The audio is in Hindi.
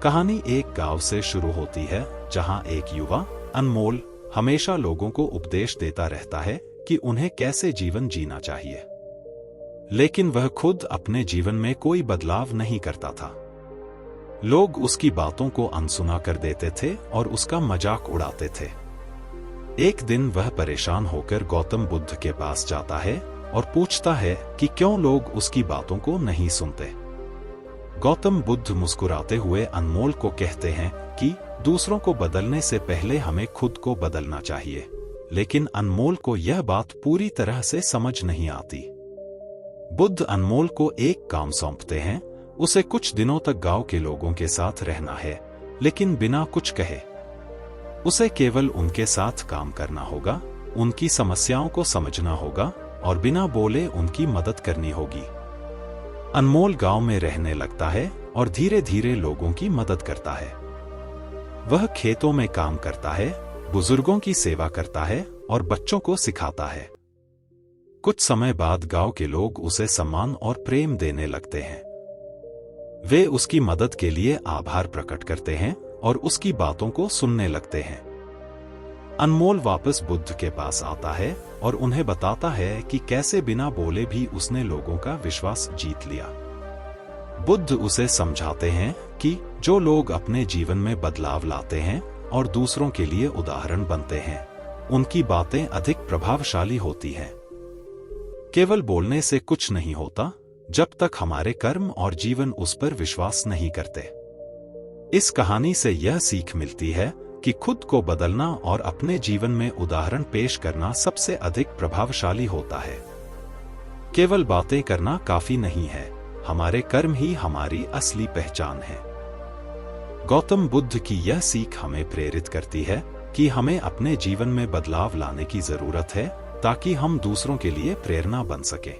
कहानी एक गांव से शुरू होती है जहां एक युवा अनमोल हमेशा लोगों को उपदेश देता रहता है कि उन्हें कैसे जीवन जीना चाहिए, लेकिन वह खुद अपने जीवन में कोई बदलाव नहीं करता था। लोग उसकी बातों को अनसुना कर देते थे और उसका मजाक उड़ाते थे। एक दिन वह परेशान होकर गौतम बुद्ध के पास जाता है और पूछता है कि क्यों लोग उसकी बातों को नहीं सुनते। गौतम बुद्ध मुस्कुराते हुए अनमोल को कहते हैं कि दूसरों को बदलने से पहले हमें खुद को बदलना चाहिए, लेकिन अनमोल को यह बात पूरी तरह से समझ नहीं आती। बुद्ध अनमोल को एक काम सौंपते हैं, उसे कुछ दिनों तक गांव के लोगों के साथ रहना है, लेकिन बिना कुछ कहे। उसे केवल उनके साथ काम करना होगा, उनकी समस्याओं को समझना होगा और बिना बोले उनकी मदद करनी होगी। अनमोल गांव में रहने लगता है और धीरे धीरे लोगों की मदद करता है। वह खेतों में काम करता है, बुजुर्गों की सेवा करता है और बच्चों को सिखाता है। कुछ समय बाद गांव के लोग उसे सम्मान और प्रेम देने लगते हैं। वे उसकी मदद के लिए आभार प्रकट करते हैं और उसकी बातों को सुनने लगते हैं। अनमोल वापस बुद्ध के पास आता है और उन्हें बताता है कि कैसे बिना बोले भी उसने लोगों का विश्वास जीत लिया। बुद्ध उसे समझाते हैं कि जो लोग अपने जीवन में बदलाव लाते हैं और दूसरों के लिए उदाहरण बनते हैं, उनकी बातें अधिक प्रभावशाली होती हैं। केवल बोलने से कुछ नहीं होता जब तक हमारे कर्म और जीवन उस पर विश्वास नहीं करते। इस कहानी से यह सीख मिलती है कि खुद को बदलना और अपने जीवन में उदाहरण पेश करना सबसे अधिक प्रभावशाली होता है। केवल बातें करना काफी नहीं है, हमारे कर्म ही हमारी असली पहचान है। गौतम बुद्ध की यह सीख हमें प्रेरित करती है कि हमें अपने जीवन में बदलाव लाने की जरूरत है ताकि हम दूसरों के लिए प्रेरणा बन सकें।